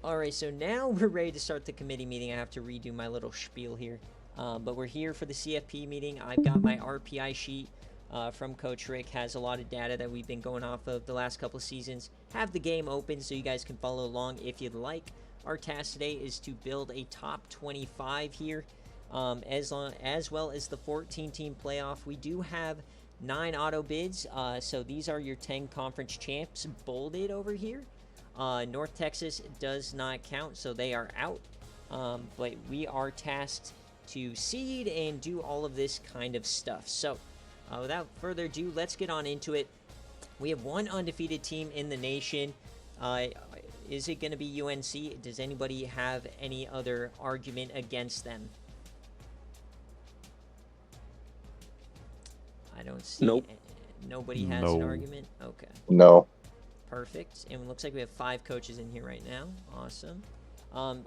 All right, so now we're ready to start the committee meeting. I have to redo my little spiel here. But we're here for the CFP meeting. I've got my RPI sheet from Coach Rick. Has a lot of data that we've been going off of the last couple of seasons. Have the game open so you guys can follow along if you'd like. Our task today is to build a top 25 here, as well as the 14-team playoff. We do have 9 auto bids, so these are your 10 conference champs bolded over here. North Texas does not count, so they are out. But we are tasked to seed and do all of this kind of stuff. So, without further ado, let's get on into it. We have one undefeated team in the nation. Is it going to be UNC? Does anybody have any other argument against them? I don't see. Nope. Nobody has an argument? Okay. No. Perfect. And it looks like we have 5 coaches in here right now. Awesome.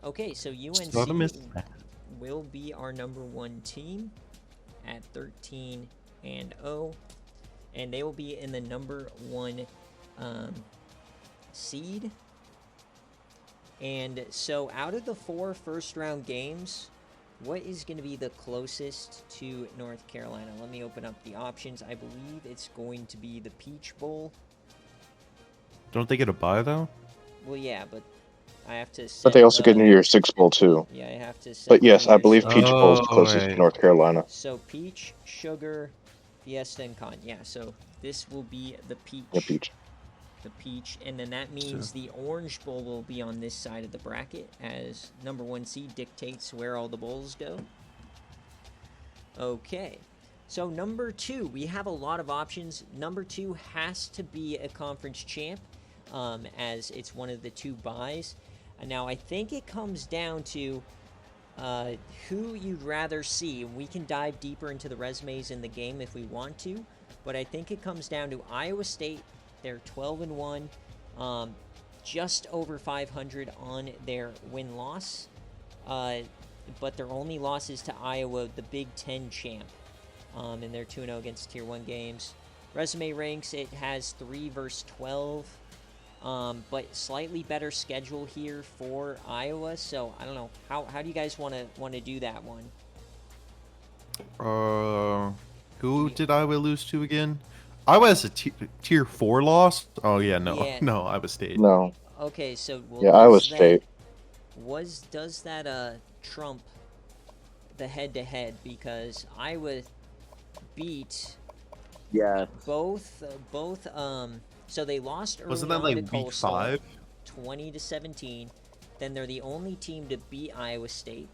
Okay, so UNC will be our number 1 team at 13-0, and they will be in the number 1 seed. And so out of the 4 first-round games, what is going to be the closest to North Carolina? Let me open up the options. I believe it's going to be the Peach Bowl. Don't they get a bye, though? Well, yeah, but I have to set But they also get New Year's Six Bowl, too. Yeah, I have to set But yes, I believe Six. Peach Bowl is closest to North Carolina. So Peach, Sugar, Fiesta, and Con. Yeah, so this will be the Peach. Yeah, Peach. The Peach, and then that means the Orange Bowl will be on this side of the bracket, as number 1 seed dictates where all the bowls go. Okay, so number 2, we have a lot of options. Number 2 has to be a conference champ, as it's one of the 2 buys. Now, I think it comes down to who you'd rather see. We can dive deeper into the resumes in the game if we want to, but I think it comes down to Iowa State. They're 12-1, just over 500 on their win-loss, but their only loss is to Iowa, the Big Ten champ, and they're 2-0 against Tier 1 games. Resume ranks, it has 3 versus 12, but slightly better schedule here for Iowa. So I don't know, how do you guys want to do that one? Who did Iowa lose to again? Iowa has a tier 4 loss. Oh yeah, no, Iowa State. No. Okay, so yeah, Iowa State. Does that trump the head-to-head, because Iowa beat both so they lost early. Wasn't that like week 5? 20-17. Then they're the only team to beat Iowa State.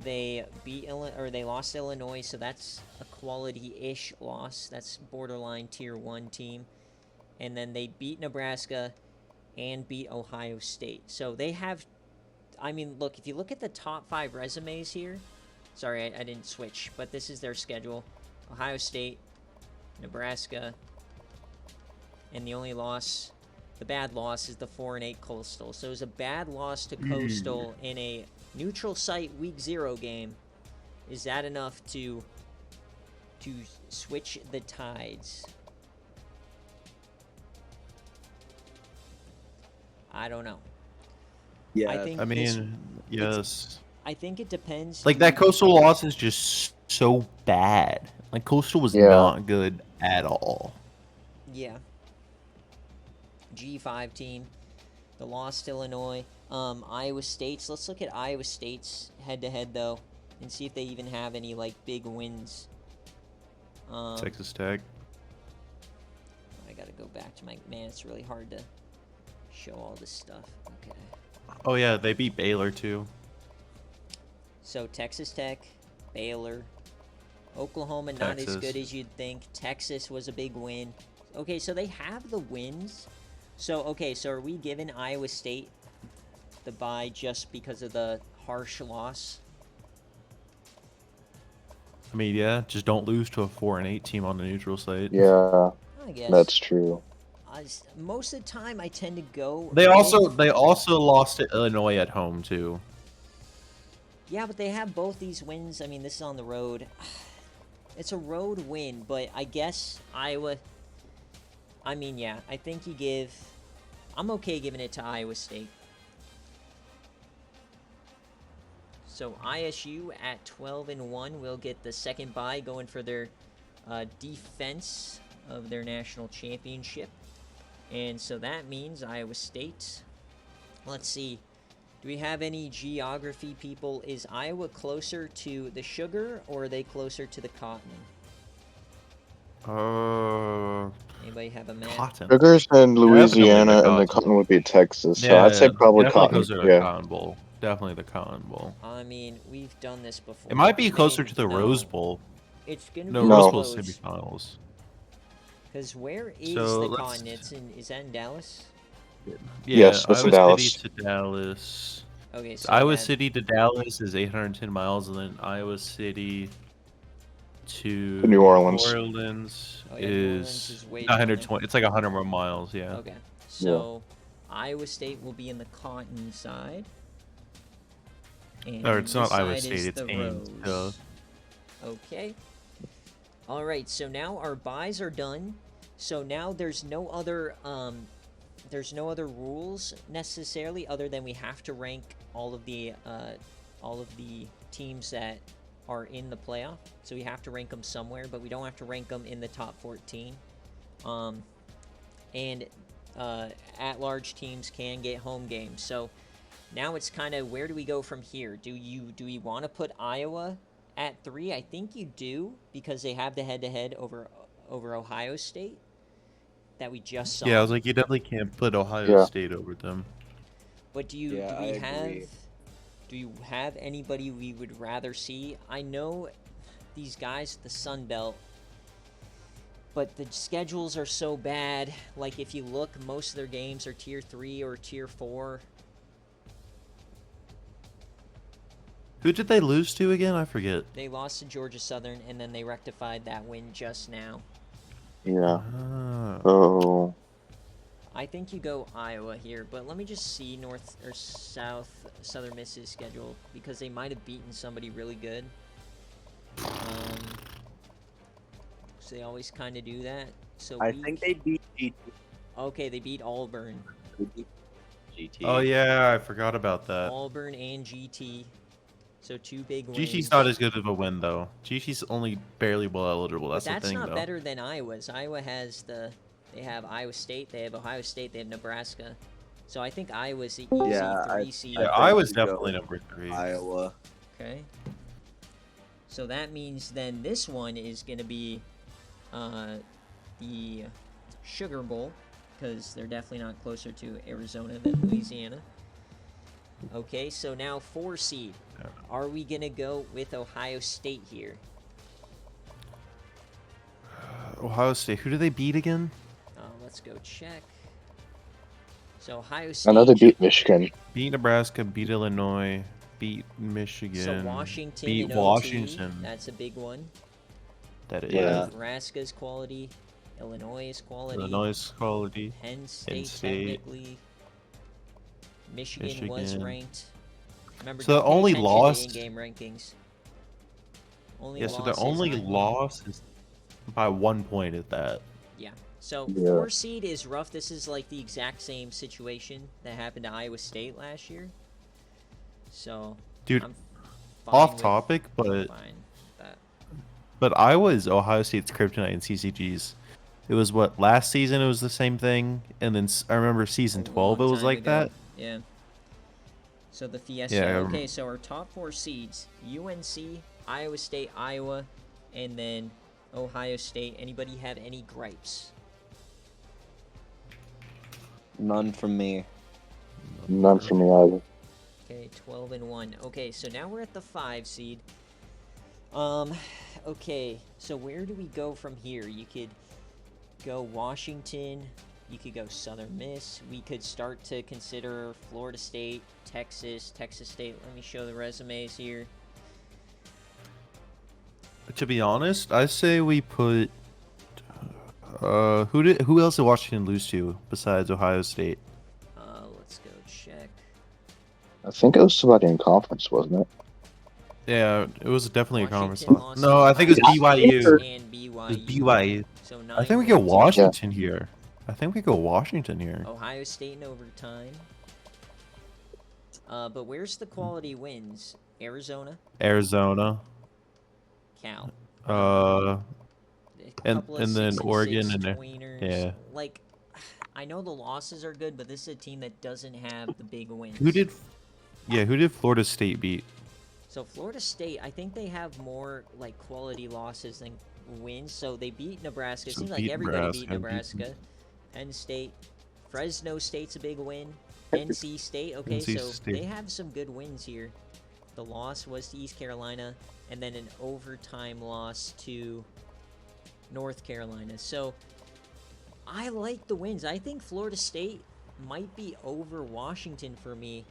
They lost Illinois, so that's a quality-ish loss. That's borderline Tier 1 team. And then they beat Nebraska and beat Ohio State. So they have, I mean, look, if you look at the top 5 resumes here, sorry, I didn't switch, but this is their schedule. Ohio State, Nebraska, and the only loss, the bad loss, is the 4-8 Coastal. So it was a bad loss to Coastal in a neutral site week 0 game. Is that enough to switch the tides? I don't know. Yeah, I mean, yes. I think it depends. Like, that Coastal loss is just so bad. Like, Coastal was not good at all. Yeah. G5 team. The loss to Illinois. Iowa State's. Let's look at Iowa State's head-to-head, though, and see if they even have any, like, big wins. Texas Tech. I gotta go back to my... Man, it's really hard to show all this stuff. Okay. Oh, yeah, they beat Baylor, too. So, Texas Tech, Baylor, Oklahoma, not as good as you'd think. Texas was a big win. Okay, so they have the wins. So, okay, so are we giving Iowa State the bye just because of the harsh loss? I mean, yeah, just don't lose to a 4-8 team on the neutral site. Yeah, I guess that's true. Most of the time, I tend to go. They also lost to Illinois at home too. Yeah, but they have both these wins. I mean, this is on the road. It's a road win, but I guess Iowa. I mean, yeah, I think you give. I'm okay giving it to Iowa State. So ISU at 12-1 will get the second bye, going for their defense of their national championship. And so that means Iowa State. Let's see. Do we have any geography people? Is Iowa closer to the sugar, or are they closer to the cotton? Anybody have a map? Cotton. Sugars in Definitely Louisiana, the and the cotton. cotton would be Texas. So Yeah, I'd say probably definitely cotton. closer to the Yeah. Cotton Bowl. Definitely the Cotton Bowl. I mean, we've done this before. It might be closer And to the no, Rose Bowl. It's gonna No, be Rose No. Bowl's close. semifinals. Because where is So, the let's- cotton? It's in. Is that in Dallas? Yeah, Yes, that's Iowa in Dallas. City to Dallas. Okay, so Iowa yeah, City to Dallas is 810 miles, and then Iowa City to New Orleans. Oh, yeah, New Orleans is is way 120. It's like 100 more miles. Yeah. Okay, so Iowa State will be in the cotton side. And Or it's this not Iowa side is State, it's the Ames, Rose. Okay. All right, so now our buys are done. So now there's no other rules necessarily, other than we have to rank all of the teams that are in the playoff. So we have to rank them somewhere, but we don't have to rank them in the top 14. And at-large teams can get home games. So now it's kind of, where do we go from here? Do we want to put Iowa at 3? I think you do, because they have the head-to-head over Ohio State that we just saw. Yeah, I was like, you definitely can't put Ohio Yeah. State over them. But do you have anybody we would rather see? I know these guys at the Sun Belt, but the schedules are so bad. Like, if you look, most of their games are tier 3 or tier 4. Who did they lose to again? I forget. They lost to Georgia Southern, and then they rectified that win just now. Yeah. Ah. Oh. I think you go Iowa here, but let me just see North or Southern Miss's schedule, because they might have beaten somebody really good. So they always kind of do that. So I think they beat GT. Okay, they beat Auburn. GT. Oh yeah, I forgot about that. Auburn and GT. So 2 big wins. GT's not as good of a win though. GT's only barely well eligible. But That's the that's thing not though. better than Iowa's. Iowa has they have Iowa State, they have Ohio State, they have Nebraska. So I think Iowa's the easy Yeah, 3 seed. Yeah, think Iowa's we go definitely number 3. Iowa. Okay. So that means then this one is going to be the Sugar Bowl, because they're definitely not closer to Arizona than Louisiana. Okay, so now 4 seed. Are we going to go with Ohio State here? Ohio State. Who do they beat again? Let's go check. So Ohio State. I know they beat Michigan. Beat Nebraska. Beat Illinois. Beat Michigan. So Washington Beat and OT, Washington. that's a big one. That is. Yeah. Nebraska's quality. Illinois is quality. Illinois quality. Penn State, State. technically. Michigan was Michigan. ranked. Remember, So the don't pay only attention to loss- in-game rankings. Only Yeah, so loss the is only Iowa. loss is by 1 point at that. Yeah. So Yeah. 4 seed is rough. This is like the exact same situation that happened to Iowa State last year. So, Dude, I'm fine off with- topic, but fine with that. Iowa is Ohio State's kryptonite in CCGs. It was what, last season it was the same thing, and then I remember season A 12 it long was time like ago. that. Yeah. So the Fiesta. Yeah, I Okay, so our top 4 seeds: UNC, Iowa State, Iowa, and then Ohio State. Anybody have any gripes? None from me. None for me either. Okay, 12-1. Okay, so now we're at the 5 seed. Okay, so where do we go from here? You could go Washington. You could go Southern Miss. We could start to consider Florida State, Texas State. Let me show the resumes here. To be honest, I say we put who else did Washington lose to besides Ohio State? Let's go check. I think it was somebody in conference, wasn't it? Yeah, it was definitely a conference. Washington lost No, to I think it was Ohio BYU. State and It was BYU. BYU. So I think we 9 go wins. Washington here. I think we go Washington here. Ohio State in overtime. But where's the quality wins? Arizona, Arizona, Cal. uh, A couple of and 6 then and 6 Oregon and tweeners. yeah. Like, I know the losses are good, but this is a team that doesn't have the big wins. Who did Florida State beat? So Florida State, I think they have more like quality losses than wins. So they beat Nebraska. It So seems like beat everybody beat Nebraska, Nebraska. Penn State, Fresno State's a big win. NC State, okay, NC so State. they have some good wins here. The loss was to East Carolina, and then an overtime loss to North Carolina. So I like the wins. I think Florida State might be over Washington for me.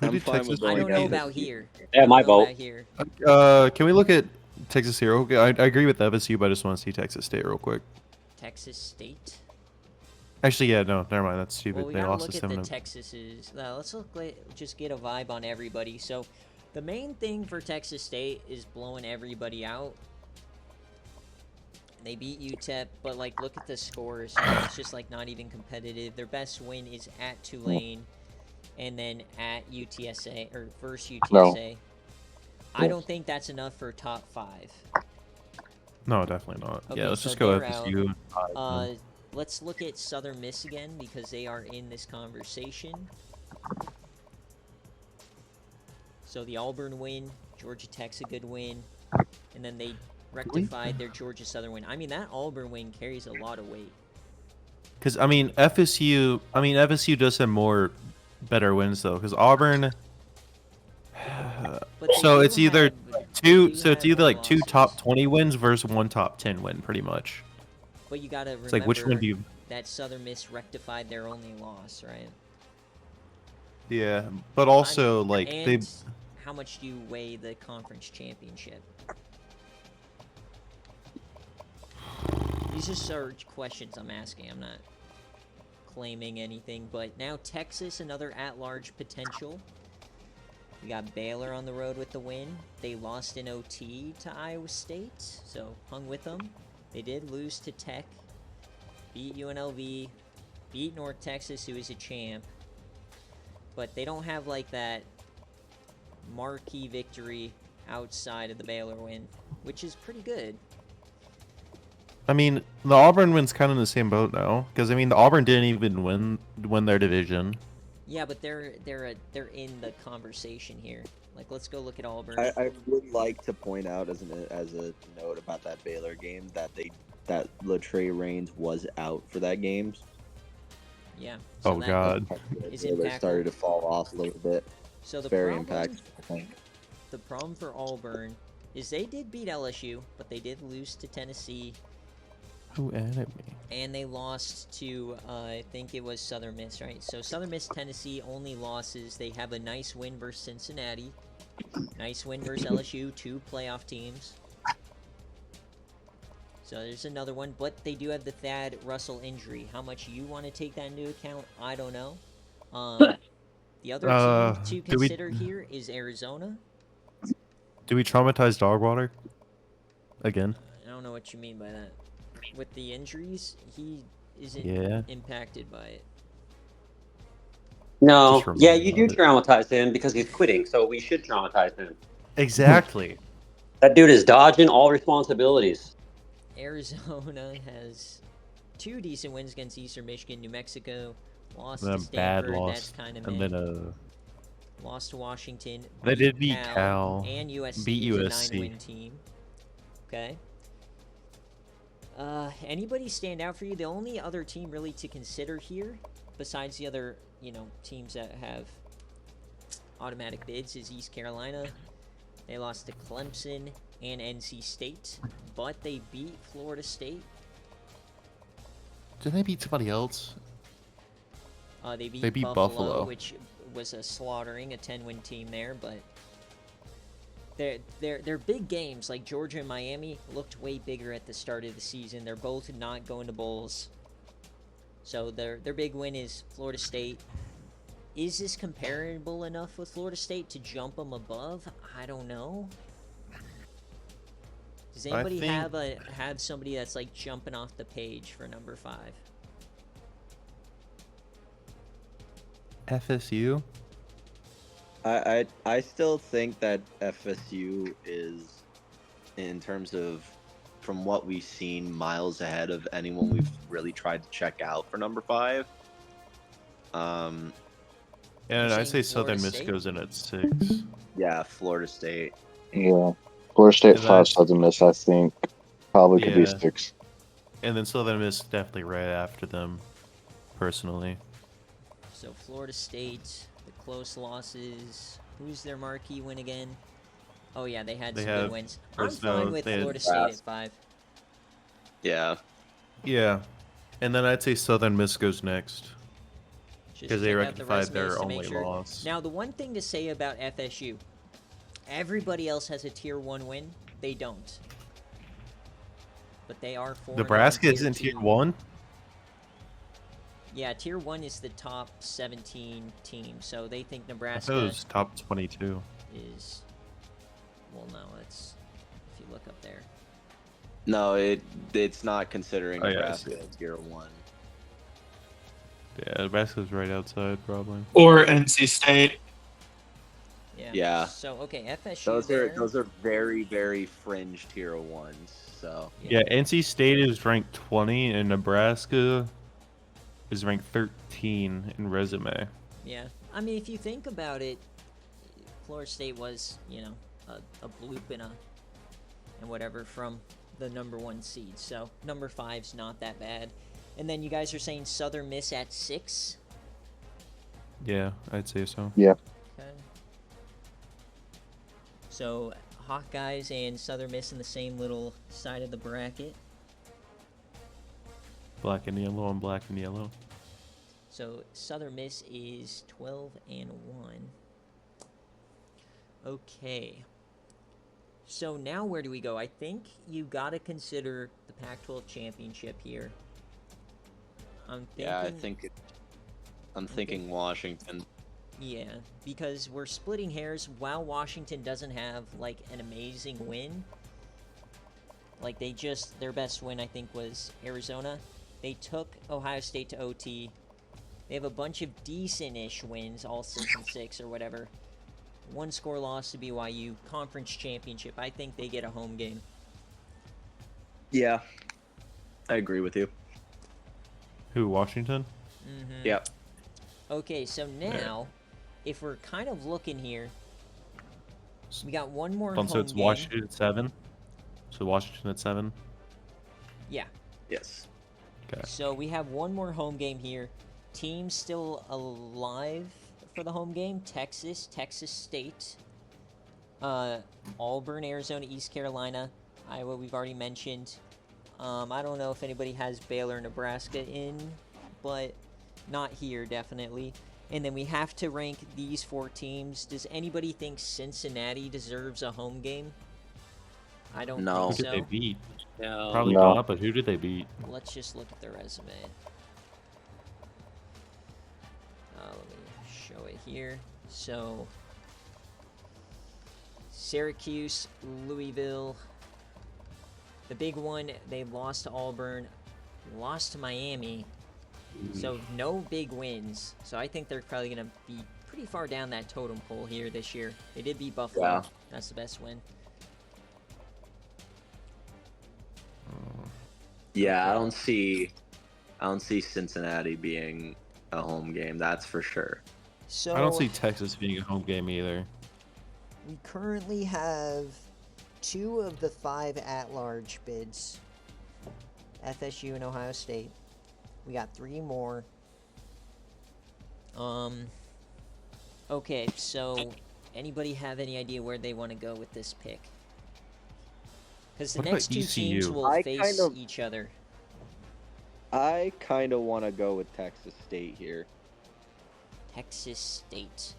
Who I'm did fine Texas with I going don't know either. about here. Yeah, I don't my know vote. about here. Can we look at Texas here? Okay, I agree with FSU, but I just want to see Texas State real quick. Texas State. Actually, yeah, no, never mind. That's stupid. Well, we They gotta lost look to at the 7. Texas's. Let's look just get a vibe on everybody. So, the main thing for Texas State is blowing everybody out. They beat UTEP, but like, look at the scores. It's just like not even competitive. Their best win is at Tulane, and then at UTSA or versus UTSA. I don't think that's enough for top 5. No, definitely not. Okay, Yeah, let's so just go they're FSU. Let's look at Southern Miss again because they are in this conversation. So the Auburn win, Georgia Tech's a good win, and then they rectified their Georgia Southern win. I mean, that Auburn win carries a lot of weight. Because FSU does have more better wins though. Because Auburn. But they So do it's either have- two. they do So it's have either more like 2 losses. top 20 wins versus 1 top 10 win, pretty much. But you gotta remember It's like which one do you? that Southern Miss rectified their only loss, right? Yeah, but also like and they. how much do you weigh the conference championship? These just are questions I'm asking. I'm not claiming anything. But now Texas, another at-large potential. We got Baylor on the road with the win. They lost in OT to Iowa State, so hung with them. They did lose to Tech, beat UNLV, beat North Texas, who is a champ. But they don't have like that marquee victory outside of the Baylor win, which is pretty good. I mean, the Auburn win's kind of in the same boat now. Because I mean, the Auburn didn't even win their division. Yeah, but they're in the conversation here. Like, let's go look at Auburn. I would like to point out as a note about that Baylor game that Latrey Raines was out for that game. Yeah. Oh, God. Is Baylor impactful. started to fall off a little bit. So the Very problem, impactful, I think. the problem for Auburn is they did beat LSU, but they did lose to Tennessee, Who added me? and they lost to I think it was Southern Miss, right? So Southern Miss, Tennessee, only losses. They have a nice win versus Cincinnati, nice win versus LSU, 2 playoff teams. So there's another one, but they do have the Thad Russell injury. How much you want to take that into account, I don't know. The other team to do we- consider here is Arizona. Do we traumatize Dogwater again? I don't know what you mean by that. With the injuries, he isn't Yeah. impacted by it. No, Just yeah, remember you do about it. traumatize him because he's quitting, so we should traumatize him. Exactly. That dude is dodging all responsibilities. Arizona has 2 decent wins against Eastern Michigan, New Mexico, lost Then to a bad Stanford, loss, that's kind of and then lost to Washington. They did beat Cal, and USC. beat is a USC. 9-win team. Okay. Anybody stand out for you? The only other team really to consider here, besides the other, teams that have automatic bids, is East Carolina. They lost to Clemson and NC State, but they beat Florida State. Did they beat somebody else? They beat, They beat Buffalo, Buffalo. which was a slaughtering, a 10-win team there, but their big games like Georgia and Miami looked way bigger at the start of the season. They're both not going to bowls, so their big win is Florida State. Is this comparable enough with Florida State to jump them above? I don't know. Does anybody think- have somebody that's like jumping off the page for number 5? FSU. I still think that FSU is, in terms of from what we've seen, miles ahead of anyone we've really tried to check out for number 5. And You're I'd say saying Florida Southern Miss State? goes in at 6. Yeah, Florida State. Yeah. Florida State And 5, that's- Southern Miss, I think, probably could be Yeah. 6. And then Southern Miss definitely right after them, personally. So Florida State, the close losses. Who's their marquee win again? Oh yeah, they had They some have- good wins. or I'm so fine with they had- Florida State at 5. Yeah. Yeah. And then I'd say Southern Miss goes next. Just Because they check out rank the 5 their resumes to make only sure. loss. Now, the one thing to say about FSU, everybody else has a tier 1 win. They don't. But they are 4 Nebraska isn't tier 1? Yeah, tier 1 is the top 17 team. So they think I thought it Nebraska was top 22. is. Well, no, it's. If you look up there. No, it's not considering Oh, yeah, I Nebraska see. tier 1. Yeah, Nebraska's right outside, probably. Or NC State. Yeah. Yeah. So okay, FSU. Those are very, very fringe tier 1s. So Yeah, NC State is ranked 20, and Nebraska is ranked 13 in resume. Yeah, I mean, if you think about it, Florida State was, a bloop and whatever from the number 1 seed. So number 5's not that bad. And then you guys are saying Southern Miss at 6. Yeah, I'd say so. Yeah. Okay. So Hawkeyes and Southern Miss in the same little side of the bracket. Black and yellow and black and yellow. So Southern Miss is 12-1. Okay. So now where do we go? I think you got to consider the Pac-12 championship here. I'm thinking Washington. Yeah, because we're splitting hairs. While Washington doesn't have like an amazing win, like their best win I think was Arizona. They took Ohio State to OT. They have a bunch of decent-ish wins, all 6-6 or whatever. 1-score loss to BYU, conference championship. I think they get a home game. Yeah, I agree with you. Who, Washington? Mm-hmm. Yep. Okay, so now, if we're kind of looking here, we got one more home So it's game. Washington at 7? So Washington at 7? Yeah. Yes. Okay. So we have one more home game here. Teams still alive for the home game. Texas State, Auburn, Arizona, East Carolina, Iowa we've already mentioned. I don't know if anybody has Baylor, Nebraska in, but not here, definitely. And then we have to rank these 4 teams. Does anybody think Cincinnati deserves a home game? I don't No. Who think did they so. beat? No. Probably No. not, but who did they beat? Let's just look at the resume. Let me show it here. So, Syracuse, Louisville. The big one, they lost to Auburn, lost to Miami. So, no big wins. So, I think they're probably going to be pretty far down that totem pole here this year. They did beat Buffalo. Yeah. That's the best win. Yeah, I don't see Cincinnati being a home game. That's for sure. So, I don't see Texas being a home game either. we currently have 2 of the 5 at-large bids. FSU and Ohio State. We got 3 more. Okay, so anybody have any idea where they want to go with this pick? Because the What about next 2 teams ECU? will I face kind of- each other. I kind of want to go with Texas State here. Texas State.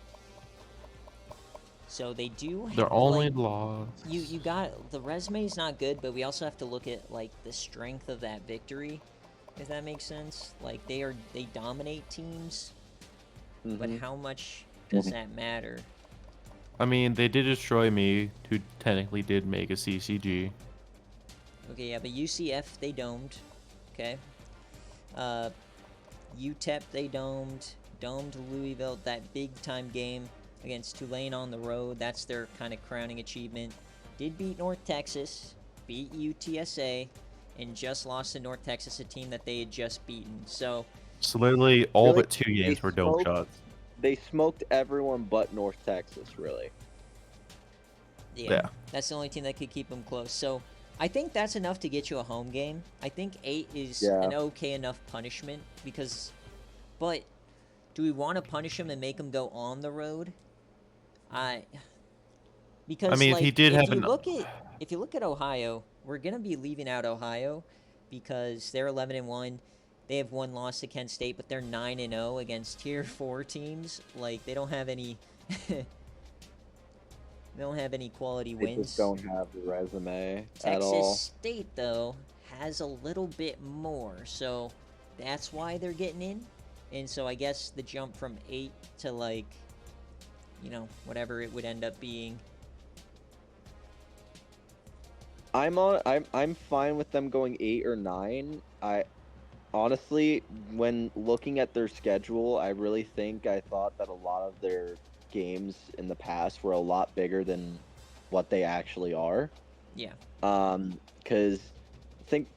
So they do have, Their only like, loss. you got the resume's not good, but we also have to look at like the strength of that victory, if that makes sense. Like they dominate teams, but Mhm. how much does that matter? I mean, they did destroy me, who technically did make a CCG. Okay, yeah, but UCF they domed. Okay. UTEP they domed. Domed Louisville, that big time game. against Tulane on the road. That's their kind of crowning achievement. Did beat North Texas, beat UTSA, and just lost to North Texas, a team that they had just beaten. So literally all Really, but 2 they games were dome smoked- shots. They smoked everyone but North Texas, really. Yeah. that's the only team that could keep them close. So I think that's enough to get you a home game. I think 8 is Yeah. an okay enough punishment but do we want to punish them and make them go on the road? Because mean, if like, he did if have you an- look at Ohio, we're gonna be leaving out Ohio because they're 11-1. They have one loss to Kent State, but they're 9-0 against Tier 4 teams. Like, they don't have any. They don't have any quality They wins. just don't have the resume at Texas all. State, though, has a little bit more, so that's why they're getting in. And so I guess the jump from 8 to, like, whatever it would end up being. I'm fine with them going 8 or 9. I honestly, when looking at their schedule, I really think I thought that a lot of their games in the past were a lot bigger than what they actually are. Yeah. Because I think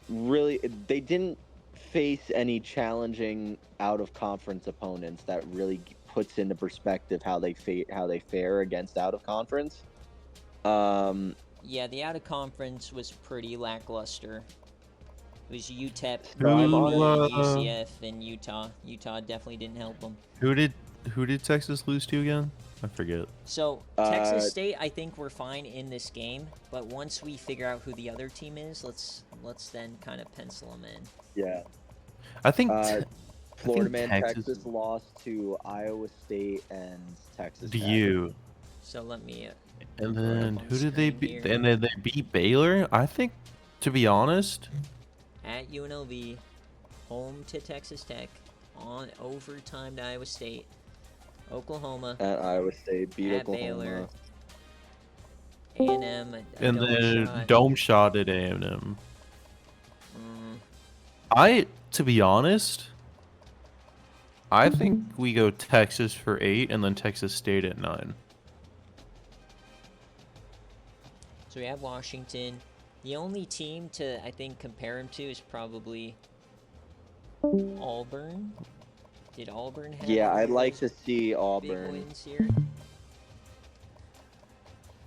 really they didn't face any challenging out of conference opponents that really puts into perspective how they fare against out of conference. Yeah, the out of conference was pretty lackluster. It was UTEP, So I'm Miami, honest- UCF, and Utah. Utah definitely didn't help them. Who did Texas lose to again? I forget. So Texas State, I think we're fine in this game, but once we figure out who the other team is, let's then kind of pencil them in. Yeah. I think Florida Man Texas- Texas lost to Iowa State and Texas. Do Tech. you? So let me. And Put it up then on who did they screen beat? here. And then they beat Baylor. I think, to be honest, At UNLV, home to Texas Tech, on overtime to Iowa State, Oklahoma, At Iowa State beat at Oklahoma. Baylor, A&M, and then shot. dome shot at A&M. To be honest, I think we go Texas for 8 and then Texas State at 9. So we have Washington. The only team to, I think, compare him to is probably Auburn. Did Auburn have Yeah, one of I'd like to those see big Auburn. wins here?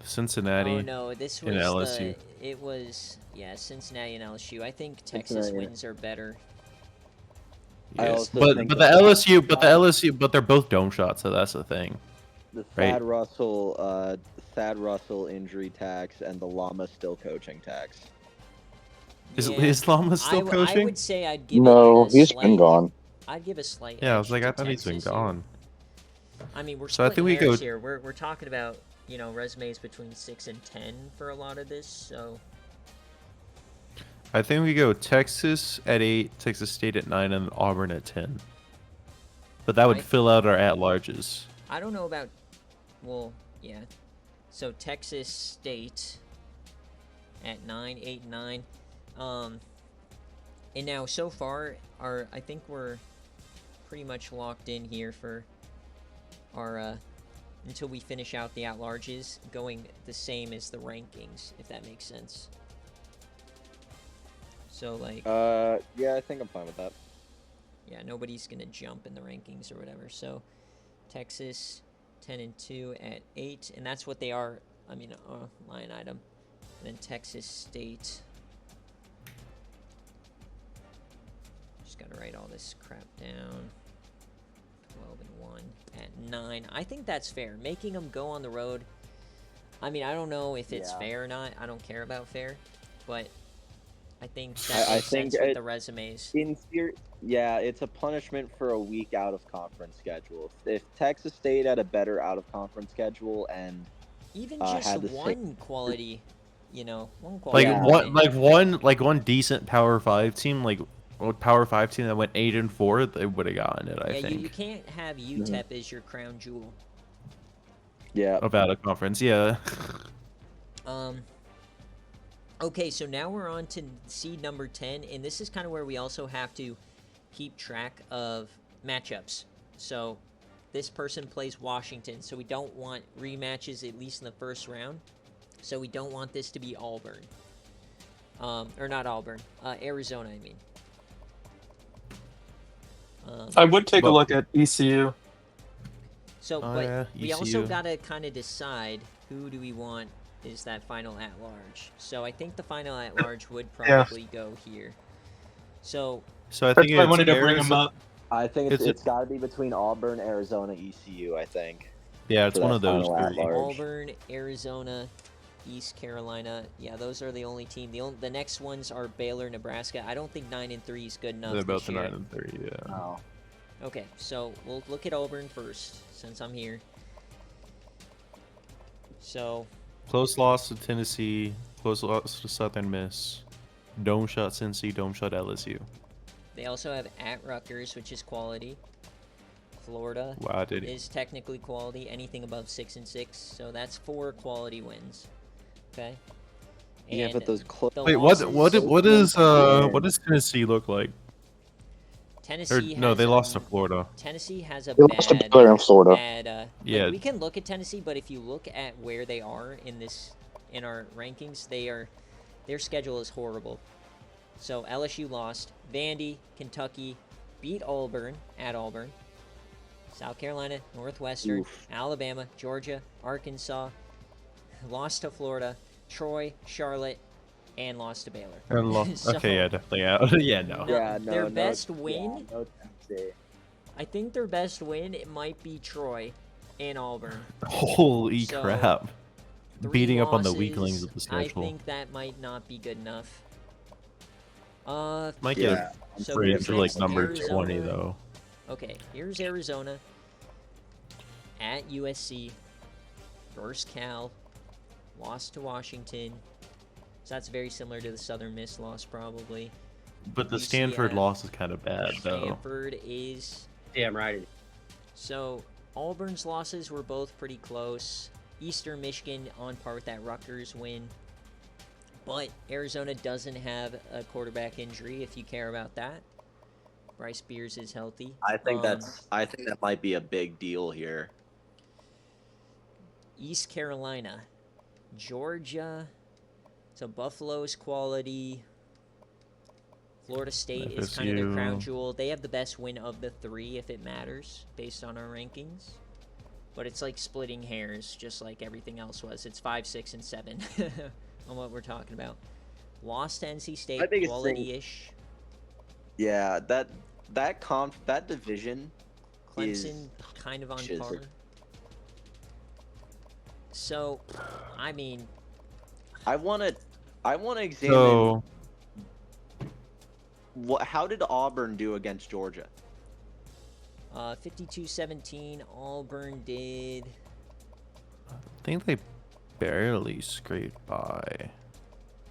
Cincinnati. Oh no, this was and LSU. it was Cincinnati and LSU. I think Texas Cincinnati. wins are better. I Yes. also But think the that- LSU, but they're both dome shots, so that's the thing. The Right. Thad Russell injury tax and the Llama still coaching tax. Is Llama still I coaching? would say I'd give No, it a he's slight, been gone. I'd give a slight. Yeah, I was edge like, to I thought he's been Texas here. gone. I mean, we're So I think splitting we go- hairs here. We're talking about resumes between 6 and 10 for a lot of this. So I think we go Texas at 8, Texas State at 9, and Auburn at 10. But that would I- fill out our at-larges. I don't know about. Well, yeah. So Texas State at 9, 8, 9. And now so far, I think we're pretty much locked in here for our until we finish out the at-larges, going the same as the rankings, if that makes sense. So like, Yeah, I think I'm fine with that. yeah, nobody's gonna jump in the rankings or whatever. So Texas 10 and 2 at 8, and that's what they are. I mean, line item. And then Texas State. Just gotta write all this crap down. 12 and 1 at 9. I think that's fair. Making them go on the road. I mean, I don't know if it's Yeah. fair or not. I don't care about fair, but I think I that makes think sense with it- the resumes. In theory, yeah, it's a punishment for a weak out of conference schedule. If Texas State had a better out of conference schedule and Even had just the same- one quality, one Like quality. Yeah. one decent Power 5 team, like a Power 5 team that went 8 and 4, they would have gotten it. I yeah, think. you can't have UTEP as your crown jewel. yeah, About a conference, yeah. Okay, so now we're on to seed number 10, and this is kind of where we also have to keep track of matchups. So this person plays Washington, so we don't want rematches, at least in the first round. So we don't want this to be Auburn. Or not Auburn. Arizona, I mean. I would take a look at ECU. So, Oh, but yeah, we also ECU. got to kind of decide who do we want is that final at-large. So I think the final at-large would probably go here. So So I That's think why I it's wanted to bring him Arizona- up. I think Is it- it's got to be between Auburn, Arizona, ECU. I think. Yeah, it's for one that of those final three. at-large. Auburn, Arizona, East Carolina. Yeah, those are the only team. The next ones are Baylor, Nebraska. I don't think 9-3 is good enough. They're this about the year. 9-3. Yeah. Oh. Okay, so we'll look at Auburn first, since I'm here. So, Close loss to Tennessee. Close loss to Southern Miss. Dome shot Cincy. Dome shot LSU. they also have at Rutgers, which is quality. Florida Wow, did he? is technically quality. Anything above 6-6, so that's 4 quality wins. Okay. Yeah, And but those close. the Wait, losses- what does Tennessee look like? Or, Tennessee no, has they a- lost to Florida. Tennessee has a They lost to bad, Baylor in Florida. like, Yeah. we can look at Tennessee, but if you look at where they are in our rankings, their schedule is horrible. So LSU lost, Vandy, Kentucky beat Auburn at Auburn, South Carolina, Northwestern, Oof. Alabama, Georgia, Arkansas, lost to Florida, Troy, Charlotte, and lost to Baylor. So- Okay, yeah, definitely out. Yeah, no. Yeah, their no, best yeah, win, no Tennessee. I think their best win, it might be Troy and Auburn. Holy So, crap. 3 Beating up on the losses, weaklings of the I schedule. think that might not be good enough. Might Yeah. get So pretty here's to like next number Arizona. 20 though. Okay, here's Arizona at USC versus Cal, lost to Washington. So that's very similar to the Southern Miss loss, probably. But the UCF, Stanford loss is kind of bad though. Stanford is. Damn right. So Auburn's losses were both pretty close. Eastern Michigan on par with that Rutgers win. But Arizona doesn't have a quarterback injury, if you care about that. Bryce Spears is healthy. I think that might be a big deal here. East Carolina, Georgia. So Buffalo's quality. Florida State is kind of their crown FSU. jewel. They have the best win of the 3, if it matters, based on our rankings. But it's like splitting hairs, just like everything else was. It's 5, 6, and 7 on what we're talking about. Lost to NC State, My biggest thing- quality-ish. Yeah, that division. Clemson, is kind of on shit. par. So, I mean, I want to examine So how did Auburn do against Georgia? 52-17, Auburn did. I think they barely scraped by.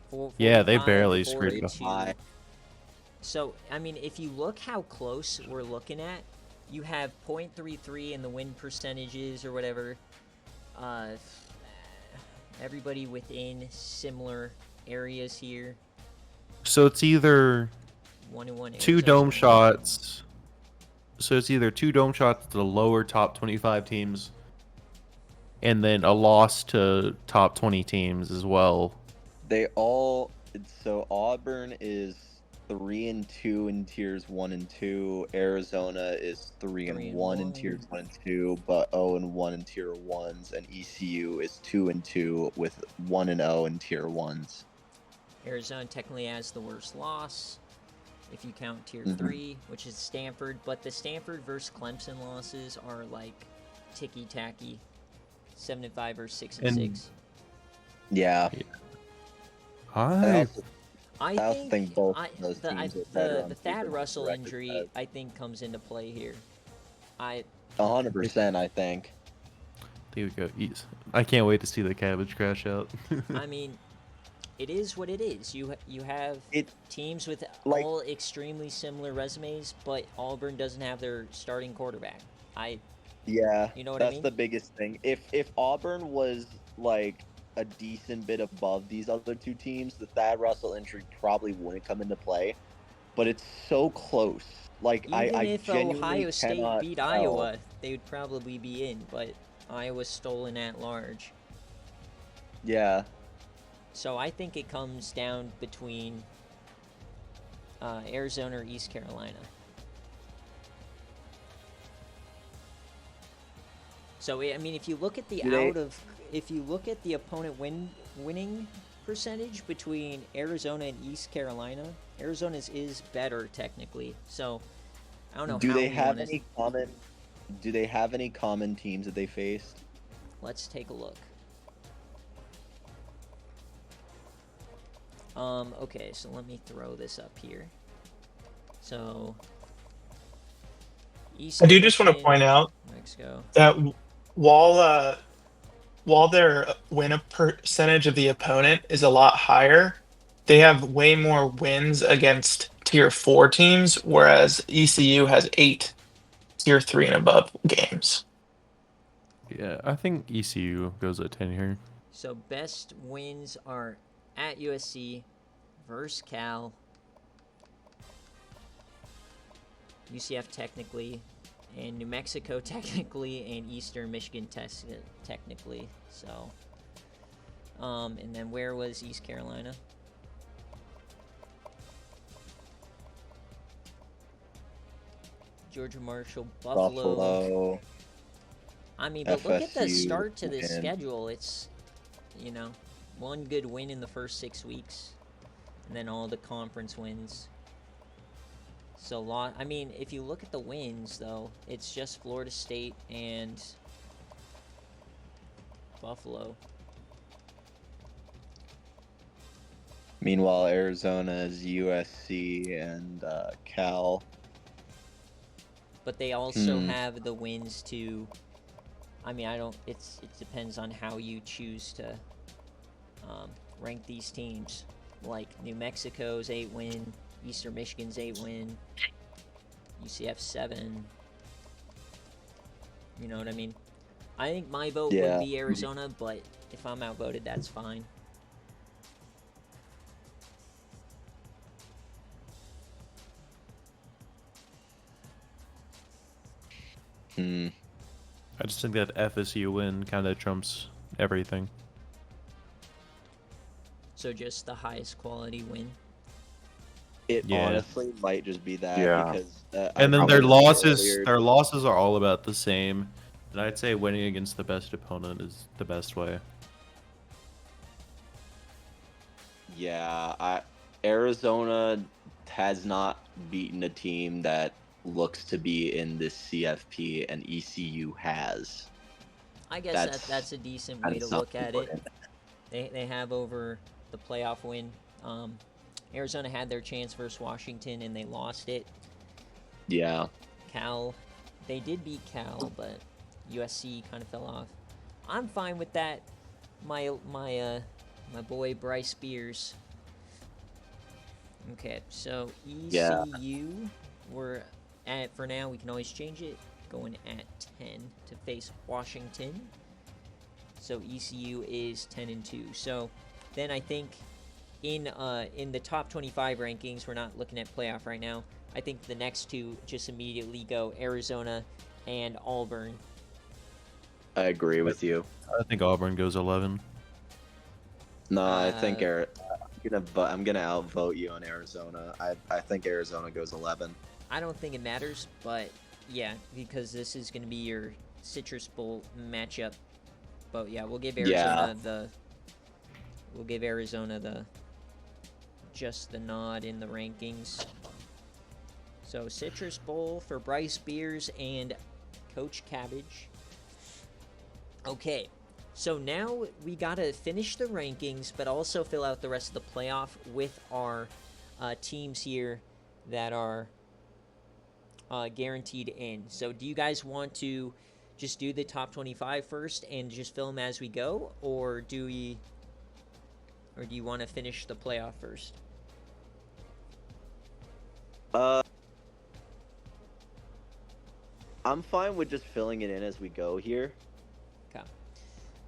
4, Yeah, they 45, barely 42. scraped by. So, I mean, if you look how close we're looking at, you have .33 in the win percentages or whatever. Everybody within similar areas here. So it's either 1-1. 2 dome shots. So it's either 2 dome shots to the lower top 25 teams, and then a loss to top 20 teams as well. So Auburn is 3-2 in tiers 1 and 2. Arizona is 3-1 in tiers 1 and 2, but 0-1 in tier 1s, and ECU is 2-2 with 1-0 in tier 1s. Arizona technically has the worst loss, if you count tier Mhm. 3, which is Stanford. But the Stanford versus Clemson losses are like ticky-tacky. 7-5 or 6-6. Yeah. I I also think, think both those the, teams are better on the Thad paper Russell record, injury, but- I think, comes into play here. 100%, I think. Here we go. I can't wait to see the Cabbage crash out. I mean, it is what it is. You have teams with like- all extremely similar resumes, but Auburn doesn't have their starting quarterback. Yeah, You know what I that's mean? the biggest thing. If Auburn was like a decent bit above these other 2 teams, the Thad Russell injury probably wouldn't come into play. But it's so close. Like Even I if genuinely Ohio State cannot beat tell. Iowa, they would probably be in, but Iowa's stolen at large. Yeah. So I think it comes down between Arizona or East Carolina. So I mean, if you look at the if you look at the opponent winning percentage between Arizona and East Carolina, Arizona's is better technically. So I don't know. Do how they we have wanna... any common? Do they have any common teams that they faced? Let's take a look. Okay, so let me throw this up here. So East I do just want to Michigan, point out Mexico. that while their win percentage of the opponent is a lot higher, they have way more wins against tier 4 teams, whereas ECU has 8 tier 3 and above games. Yeah, I think ECU goes at 10 here. So best wins are at USC versus Cal, UCF technically, and New Mexico technically, and Eastern Michigan technically. So, and then where was East Carolina? Georgia Marshall, Buffalo. I mean, but look at the FSU start to this win. schedule. It's, you know, one good win in the first 6 weeks, and then all the conference wins. So, I mean, if you look at the wins, though, it's just Florida State and Buffalo. Meanwhile, Arizona is USC and Cal. But they also have the wins to... I mean, it depends on how you choose to rank these teams. Like, New Mexico's 8-win, Eastern Michigan's 8-win, UCF 7. You know what I mean? I think my vote would be Arizona, but if I'm outvoted, that's fine. I just think that FSU win kind of trumps everything. So just the highest quality win. It honestly might just be that because and then their losses are all about the same, and I'd say winning against the best opponent is the best way. Yeah, Arizona has not beaten a team that looks to be in this CFP, and ECU has. I guess that's a decent way to look at it. They have over the playoff win. Arizona had their chance versus Washington, and they lost it. Yeah. Cal, they did beat Cal, but USC kind of fell off. I'm fine with that. My boy Bryce Spears. Okay, so ECU, we're at, for now, we can always change it, going at 10 to face Washington. So ECU is 10-2. So then I think in the top 25 rankings, we're not looking at playoff right now. I think the next two just immediately go Arizona and Auburn. I agree with you. I think Auburn goes 11. No, I think I'm gonna outvote you on Arizona. I think Arizona goes 11. I don't think it matters, but yeah, because this is gonna be your Citrus Bowl matchup. But yeah, we'll give Arizona just the nod in the rankings. So Citrus Bowl for Bryce Spears and Coach Cabbage. Okay, so now we gotta finish the rankings, but also fill out the rest of the playoff with our teams here that are guaranteed in. So do you guys want to just do the top 25 first and just fill them as we go, or do you want to finish the playoff first? I'm fine with just filling it in as we go here. Okay.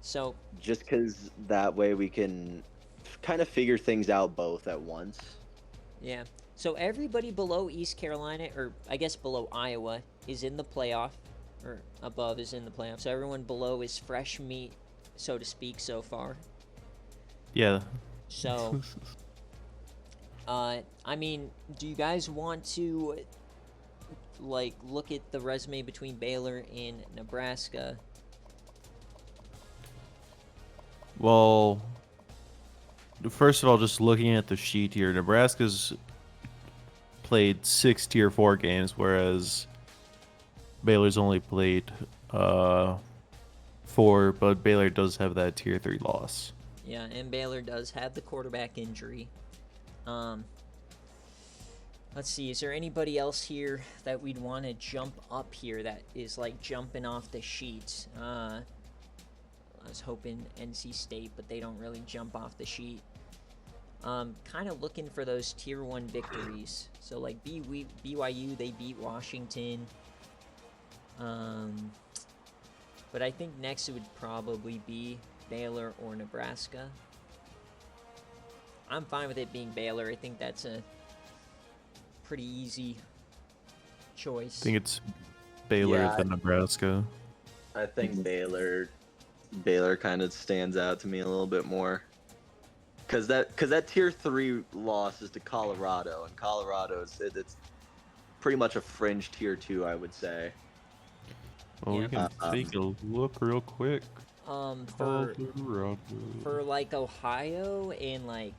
So just because that way we can kind of figure things out both at once. Yeah. So everybody below East Carolina, or I guess below Iowa, is in the playoff. or above is in the playoffs. So everyone below is fresh meat, so to speak, so far. Yeah. So, I mean, do you guys want to, like, look at the resume between Baylor and Nebraska? Well, first of all, just looking at the sheet here, Nebraska's played 6 Tier 4 games, whereas Baylor's only played 4, but Baylor does have that Tier 3 loss. Yeah, and Baylor does have the quarterback injury. Let's see, is there anybody else here that we'd want to jump up here that is, like, jumping off the sheet? I was hoping NC State, but they don't really jump off the sheet. Kind of looking for those Tier 1 victories. So, like, BYU, they beat Washington. But I think next it would probably be Baylor or Nebraska. I'm fine with it being Baylor. I think that's a pretty easy choice. I think it's Baylor Yeah, than Nebraska. I think Baylor kind of stands out to me a little bit more. Cause that Tier 3 loss is to Colorado, and Colorado it's pretty much a fringe Tier 2, I would say. Well, we Yeah. can take a look real quick. For Colorado. like Ohio and like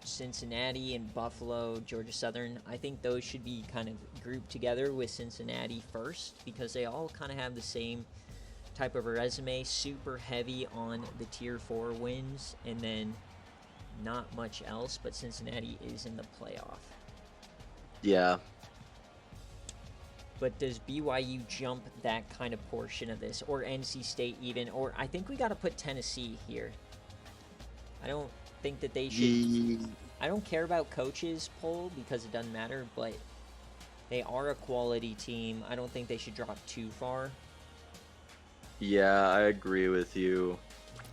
Cincinnati and Buffalo, Georgia Southern, I think those should be kind of grouped together with Cincinnati first, because they all kind of have the same type of a resume, super heavy on the Tier 4 wins, and then not much else, but Cincinnati is in the playoff. Yeah. But does BYU jump that kind of portion of this, or NC State even, or I think we got to put Tennessee here. I don't think that they should. I don't care about coaches poll because it doesn't matter, but they are a quality team. I don't think they should drop too far. Yeah, I agree with you.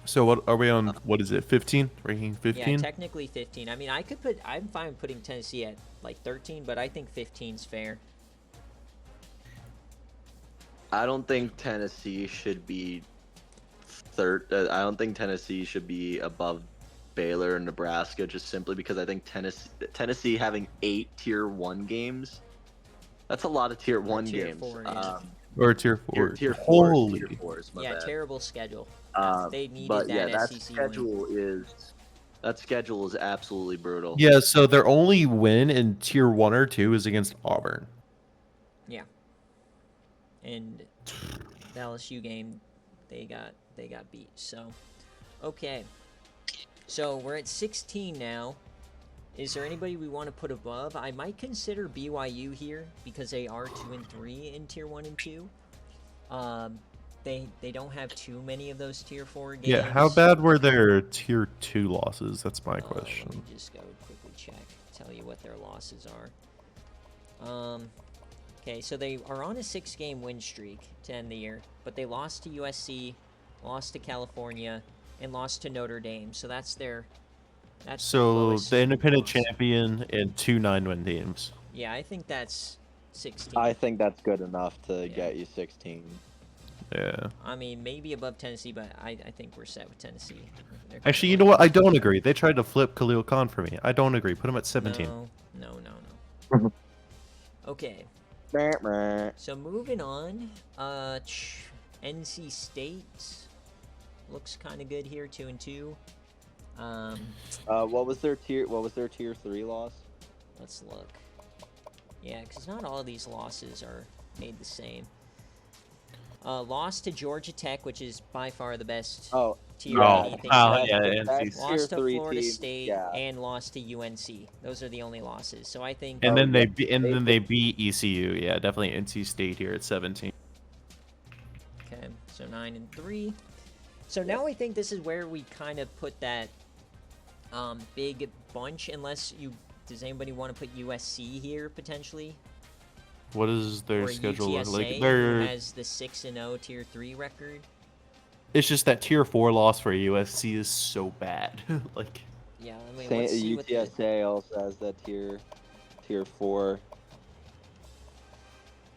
So what are we on? What is it? 15? Ranking 15? Yeah, technically 15. I mean, I'm fine with putting Tennessee at like 13, but I think 15's fair. I don't think Tennessee should be I don't think Tennessee should be above Baylor and Nebraska, just simply because I think Tennessee having 8 Tier 1 games, that's a lot of Tier 1 Tier games. 4, yeah. Or Tier 4? Tier 4. Holy. Tier 4s, my Yeah, bad. terrible schedule. They needed But that yeah, SEC win. that schedule is absolutely brutal. Yeah, so their only win in Tier 1 or 2 is against Auburn. Yeah. And the LSU game, they got beat. So, okay. So we're at 16 now. Is there anybody we want to put above? I might consider BYU here because they are 2 and 3 in Tier 1 and 2. They don't have too many of those Tier 4 games. Yeah, how bad were their Tier 2 losses? That's my question. Let me just go quickly check, tell you what their losses are. Okay, so they are on a 6-game win streak to end the year, but they lost to USC, lost to California, and lost to Notre Dame. So that's their So the independent loss. champion and 2 9-win teams. Yeah, I think that's 16. I think that's good enough to Yeah. get you 16. Yeah. I mean, maybe above Tennessee, but I think we're set with Tennessee. They're kinda Actually, you like- know what? I don't agree. They tried to flip Khalil Khan for me. I don't agree. Put him at 17. No. Okay. Meh. So moving on, NC State looks kind of good here, 2 and 2. What was their tier 3 loss? Let's look. Yeah, because not all of these losses are made the same. Lost to Georgia Tech, which is by far the best tier Oh, anything. yeah, that's NC. tier Lost to 3 Florida team, State yeah. and lost to UNC. Those are the only losses. So I think. And then yeah. they beat ECU. Yeah, definitely NC State here at 17. Okay, so 9 and 3. So now I think this is where we kind of put that big bunch. Unless does anybody want to put USC here potentially? What is their Or schedule look UTSA, like? who has the 6 and 0 Tier 3 record. It's just that Tier 4 loss for USC is so bad. Like, Yeah, I mean, let's see what the, UTSA also has that tier 4.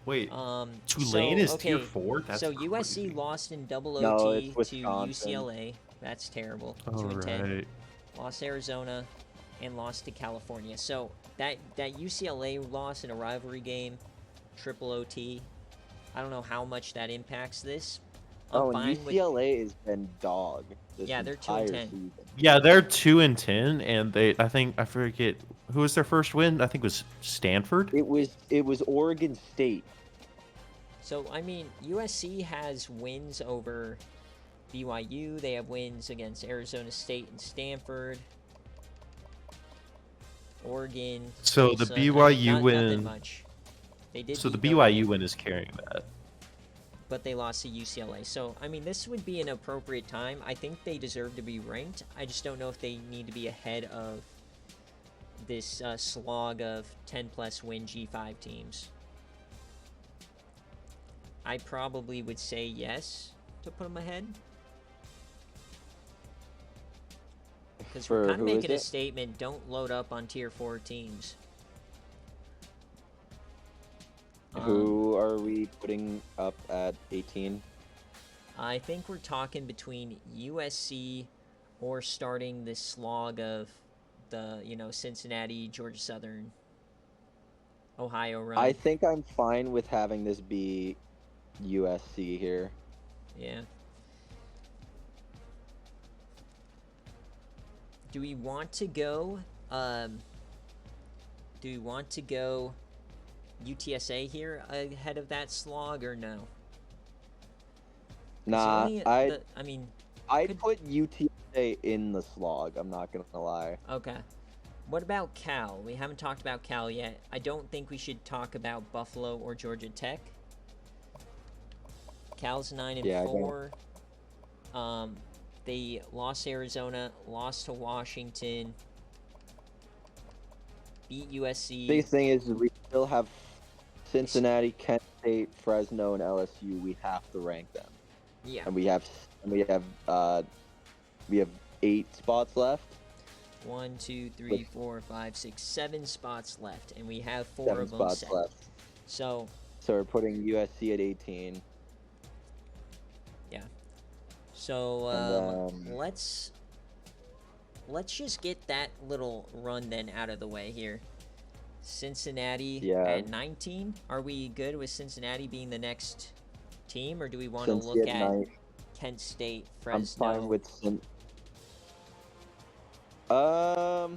Wait, so, Tulane is tier okay, 4? That's so USC crazy. lost in double No, OT it's to Wisconsin. UCLA. That's terrible. All 2-10. right. Lost Arizona, and lost to California. So that UCLA loss in a rivalry game, triple OT. I don't know how much that impacts this. I'm Oh, and fine with. UCLA has been dog this Yeah, they're entire 2-10. season. Yeah, they're 2-10, and I forget who was their first win. I think it was Stanford. It was Oregon State. So I mean, USC has wins over BYU. They have wins against Arizona State and Stanford. Oregon. So the Tulsa. BYU Nothing win. much. They did. So the beat Notre BYU Dame, win is carrying that. but they lost to UCLA. So I mean, this would be an appropriate time. I think they deserve to be ranked. I just don't know if they need to be ahead of this slog of 10+ win G5 teams. I probably would say yes to put them ahead. Because we're For kind of who is making a it? statement, don't load up on tier 4 teams. Who are we putting up at 18? I think we're talking between USC or starting this slog of the, Cincinnati, Georgia Southern, Ohio run. I think I'm fine with having this be USC here. Yeah. Do we want to go UTSA here ahead of that slog or no? 'Cause Nah, I'd could- put UTSA in the slog. I'm not gonna lie. Okay. What about Cal? We haven't talked about Cal yet. I don't think we should talk about Buffalo or Georgia Tech. Cal's 9-4. They lost Arizona, lost to Washington, beat USC. Big thing is we still have Cincinnati, Kent State, Fresno, and LSU. We have to rank them. Yeah. And we have 8 spots left. 1, 2, 3, 4, 5, 6, 7 spots left, and we have 4 7 of them spots set. left. So we're putting USC at 18. yeah. So And let's just get that little run then out of the way here. Cincinnati at 19. Are we good with Cincinnati being the next team, or do we want to look at Kent State, Fresno? I'm fine with I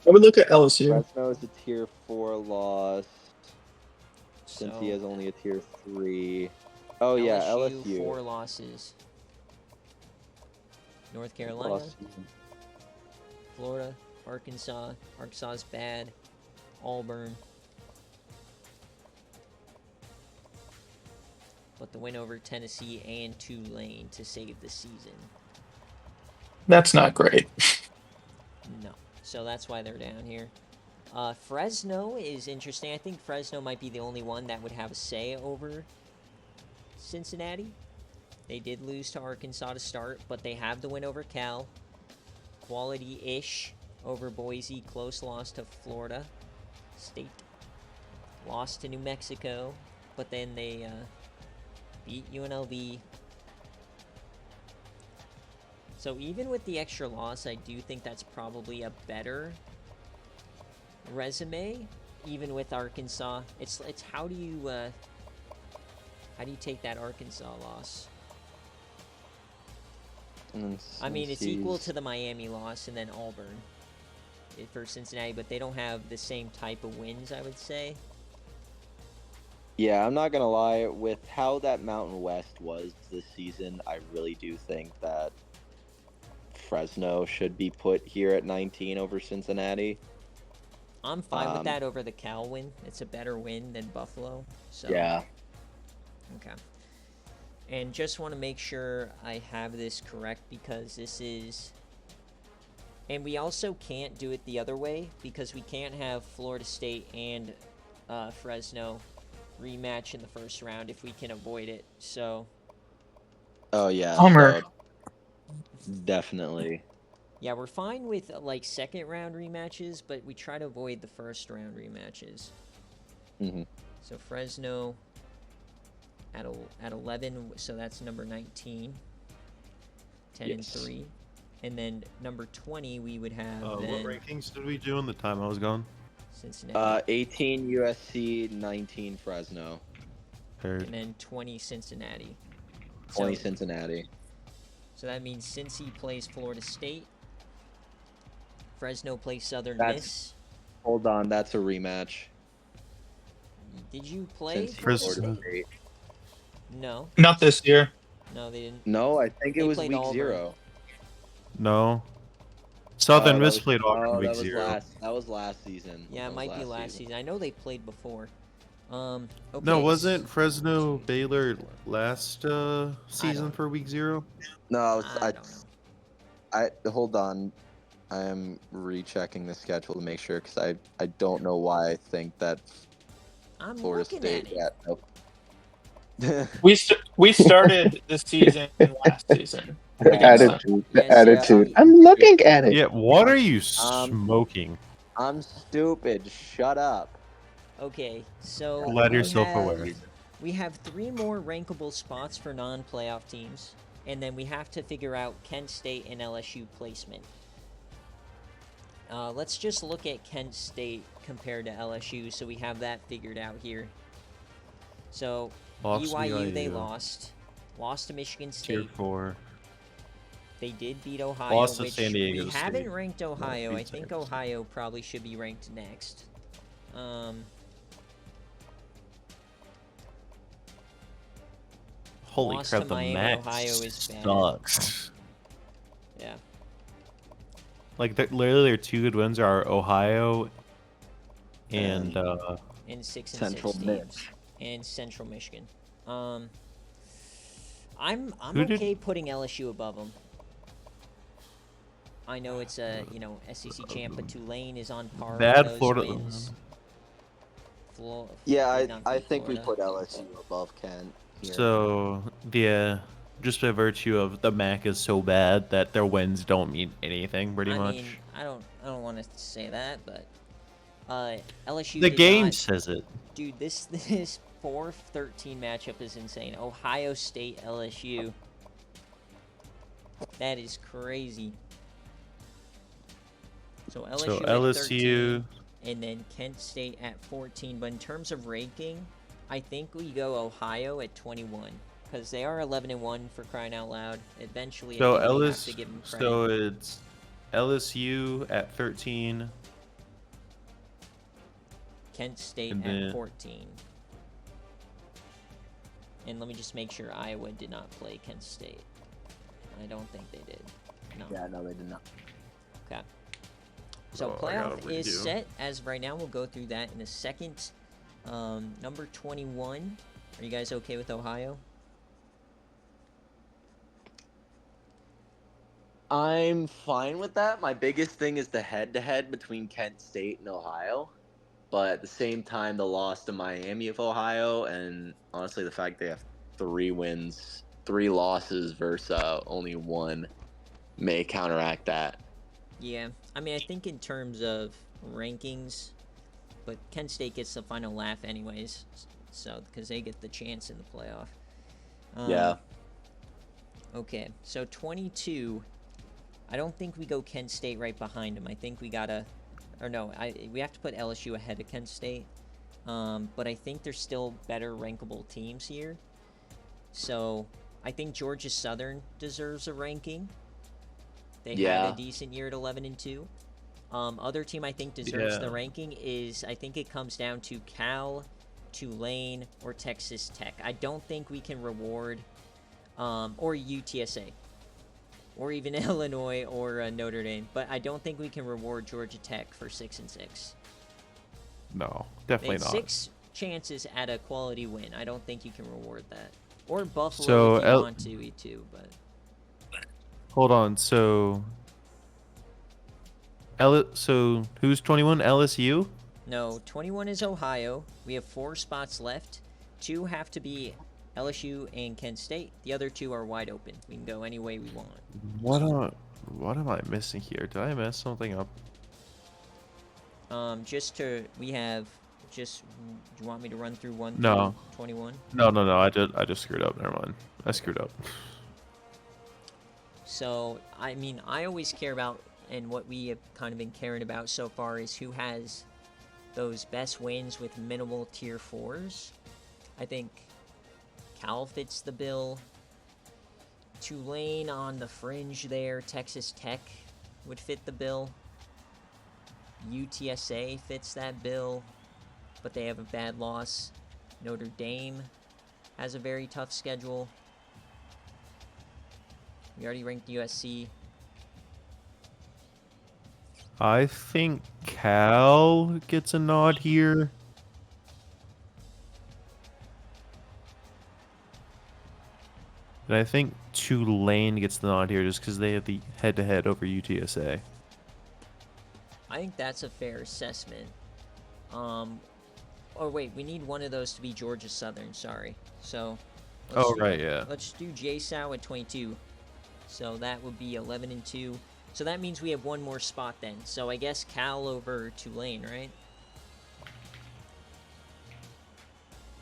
would look at LSU. Fresno is a tier 4 loss. Since he has only a tier 3. Oh yeah, LSU. 4 losses. North Carolina, Florida, Arkansas. Arkansas is bad. Auburn. But the win over Tennessee and Tulane to save the season. That's not great. No. So that's why they're down here. Fresno is interesting. I think Fresno might be the only one that would have a say over Cincinnati. They did lose to Arkansas to start, but they have the win over Cal. Quality-ish over Boise. Close loss to Florida State. Lost to New Mexico, but then they beat UNLV. So even with the extra loss, I do think that's probably a better resume, even with Arkansas. It's how do you take that Arkansas loss? I mean, it's equal to the Miami loss and then Auburn for Cincinnati, but they don't have the same type of wins, I would say. Yeah, I'm not gonna lie. With how that Mountain West was this season, I really do think that Fresno should be put here at 19 over Cincinnati. I'm fine with that over the Cal win. It's a better win than Buffalo. So yeah. Okay. And just want to make sure I have this correct, because this is... And we also can't do it the other way, because we can't have Florida State and Fresno rematch in the first round if we can avoid it. So... Oh, yeah. Bummer. So definitely. Yeah, we're fine with, like, second round rematches, but we try to avoid the first round rematches. Mm-hmm. So Fresno at 11, so that's number 19. 10 and Yes. 3. And then number 20 we would have What then rankings did we do in the time I was gone? Cincinnati. 18 USC, 19 Fresno, Paired. And then 20 Cincinnati. 20 So, Cincinnati. so that means Cincy plays Florida State. Fresno plays Southern That's- Miss. Hold on, that's a rematch. Did you play Cincy, Florida Fresno. State? State. No. Not this year. No, they didn't. No, I think They it was played week Auburn. 0. No. Southern Oh, Miss that was- played Auburn oh, week that was 0. That was last season. Yeah, it That might was be last season. I know they played before. Okay. No, wasn't Fresno Baylor last season don't- for week 0? No, I don't know. hold on. I am rechecking the schedule to make sure because I don't know why I think that I'm Florida looking State. at it. Yeah, nope. We started the season last season. The against them. attitude. Yeah, The attitude. see, I'm looking at it. Yeah, what are you smoking? I'm stupid. Shut up. Okay, so Let we yourself have- aware. We have 3 more rankable spots for non-playoff teams, and then we have to figure out Kent State and LSU placement. Let's just look at Kent State compared to LSU, so we have that figured out here. So Lost to BYU they BYU. lost to Michigan Tier State. 4. They did beat Ohio, Lost to which San Diego we State. haven't ranked Ohio. I beat San think Diego State. Ohio probably should be ranked next. Holy Lost crap, to the Miami, MAC Ohio is bad. sucks. Yeah. Like, literally their 2 good wins are Ohio and And 6 and Central 6 Miss. teams. And Central Michigan. I'm Who did- okay putting LSU above them. I know it's a SEC champ, but Tulane is on par Bad with those Florida- wins. Yeah, not I beat think we Florida. put LSU above Kent. Here. so, yeah, just by virtue of the MAC is so bad that their wins don't mean anything, pretty I much. mean, I don't want to say that, but LSU. The did game not- says it. Dude, this 4-13 matchup is insane. Ohio State LSU. That is crazy. So LSU So at LSU, 13, and then Kent State at 14. But in terms of ranking, I think we go Ohio at 21 because they are 11-1 for crying out loud. Eventually, so I think we have to give them credit. so it's LSU at 13. Kent State and at then- 14. And let me just make sure Iowa did not play Kent State. I don't think they did. No. Yeah, no, they did not. Okay. So Oh, I gotta playoff is redo. set as of right now. We'll go through that in a second. Number 21. Are you guys okay with Ohio? I'm fine with that. My biggest thing is the head-to-head between Kent State and Ohio, but at the same time, the loss to Miami of Ohio, and honestly, the fact they have 3 wins, 3 losses versus only 1, may counteract that. Yeah. I mean, I think in terms of rankings, but Kent State gets the final laugh anyways. So, because they get the chance in the playoff. Yeah. Okay. So 22. I don't think we go Kent State right behind them. I think we gotta, or no, we have to put LSU ahead of Kent State. But I think there's still better rankable teams here. So I think Georgia Southern deserves a ranking. They Yeah. had a decent year at 11-2. Other team I think deserves the Yeah. ranking is I think it comes down to Cal, Tulane, or Texas Tech. I don't think we can reward, or UTSA. Or even Illinois or Notre Dame, but I don't think we can reward Georgia Tech for 6 and 6. No, They definitely had not. 6 chances at a quality win. I don't think you can reward that. Or Buffalo So, if you want to, E2, but Hold on. So who's 21? LSU? no. 21 is Ohio. We have 4 spots left. 2 have to be LSU and Kent State. The other 2 are wide open. We can go any way we want. What am I missing here? Did I mess something up? We have just do you want me to run through 1 No. through 21? No. I just screwed up. Never mind. I screwed up. So, I mean, I always care about, and what we have kind of been caring about so far is who has those best wins with minimal tier 4s. I think Cal fits the bill. Tulane on the fringe there. Texas Tech would fit the bill. UTSA fits that bill, but they have a bad loss. Notre Dame has a very tough schedule. We already ranked USC. I think Cal gets a nod here. And I think Tulane gets the nod here just because they have the head-to-head over UTSA. I think that's a fair assessment. Oh wait, we need one of those to be Georgia Southern. Sorry. So. Oh right, yeah. Let's do JSOW at 22. So that would be 11-2. So that means we have one more spot then. So I guess Cal over Tulane, right?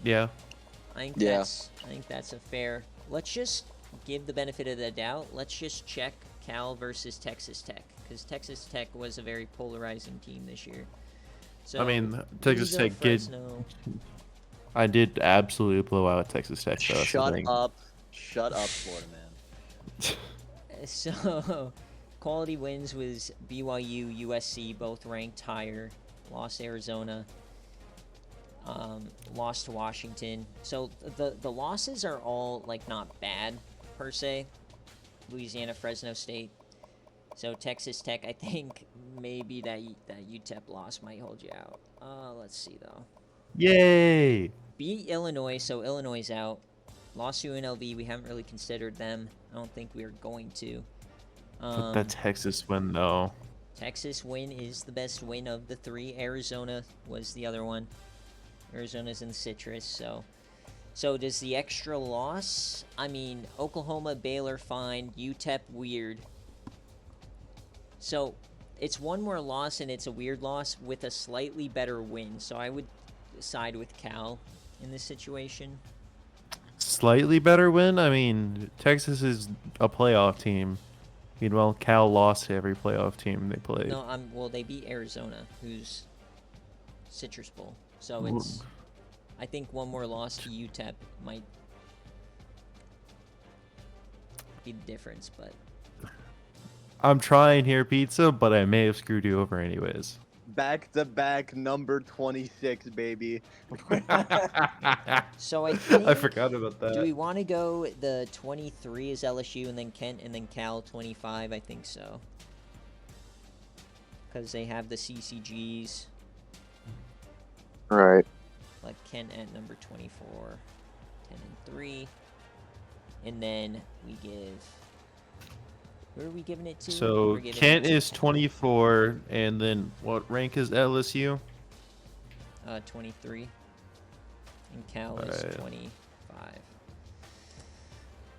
Yeah. I think that's a fair. Let's just give the benefit of the doubt. Let's just check Cal versus Texas Tech, because Texas Tech was a very polarizing team this year. So I mean, Texas Tech Fresno. I did absolutely blow out Texas Tech. Though, Shut up, Florida man. So, quality wins was BYU, USC, both ranked higher. Lost Arizona. Lost to Washington. So the losses are all like not bad per se. Louisiana, Fresno State. So Texas Tech, I think maybe that UTEP loss might hold you out. Let's see though. Yay! Beat Illinois, so Illinois is out. Lost to UNLV, we haven't really considered them. I don't think we are going to. But that Texas win though. Texas win is the best win of the three. Arizona was the other one. Arizona's in the citrus, so does the extra loss? I mean, Oklahoma, Baylor, fine. UTEP, weird. So, it's one more loss, and it's a weird loss with a slightly better win. So I would side with Cal in this situation. Slightly better win? I mean, Texas is a playoff team. Meanwhile, Cal lost to every playoff team they played. No, well, they beat Arizona, who's Citrus Bowl. So it's, I think one more loss to UTEP might be the difference, but. I'm trying here, Pizza, but I may have screwed you over anyways. Back-to-back number 26, baby. So I think, I forgot about that. do we want to go the 23 is LSU and then Kent and then Cal 25? I think so. Because they have the CCGs. Right. Like Kent at number 24, 10-3. And then we give... Who are we giving it to? So Kent is 24, and then what rank is LSU? 23. And Cal is 25.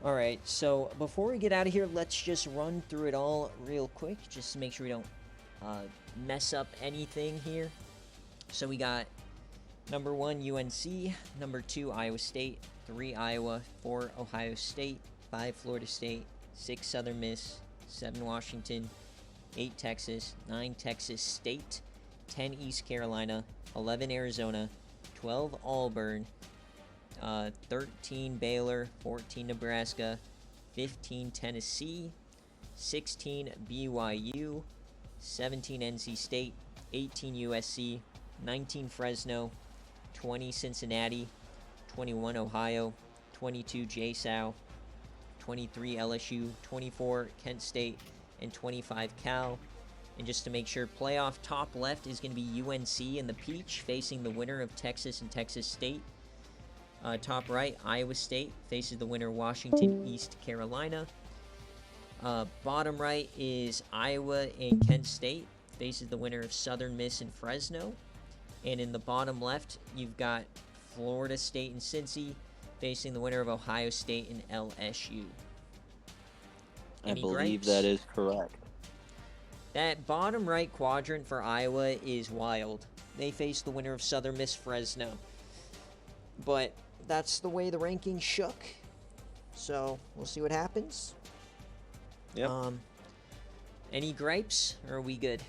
Alright, so before we get out of here, let's just run through it all real quick, just to make sure we don't mess up anything here. So we got number 1, UNC, number 2, Iowa State, 3, Iowa, 4, Ohio State, 5, Florida State, 6, Southern Miss, 7, Washington, 8, Texas, 9, Texas State, 10, East Carolina, 11, Arizona, 12, Auburn, 13, Baylor, 14, Nebraska, 15, Tennessee, 16, BYU, 17, NC State, 18, USC, 19, Fresno, 20, Cincinnati, 21, Ohio, 22, JSOW, 23 LSU, 24 Kent State, and 25 Cal. And just to make sure, playoff top left is going to be UNC in the peach, facing the winner of Texas and Texas State. Top right, Iowa State faces the winner Washington, East Carolina. Bottom right is Iowa and Kent State faces the winner of Southern Miss and Fresno. And in the bottom left, you've got Florida State and Cincy facing the winner of Ohio State and LSU. I believe that is correct. That bottom right quadrant for Iowa is wild. They face the winner of Southern Miss Fresno. But that's the way the rankings shook. So we'll see what happens. Yep. Any gripes, or are we good?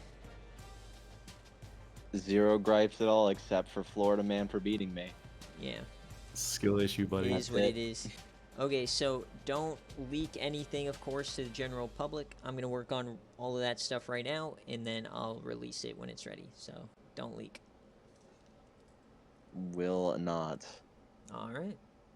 Zero gripes at all, except for Florida man for beating me. Yeah, Skill issue, buddy. it That's is what it. it is. Okay, so don't leak anything, of course, to the general public. I'm going to work on all of that stuff right now, and then I'll release it when it's ready. So don't leak. Will not. All right.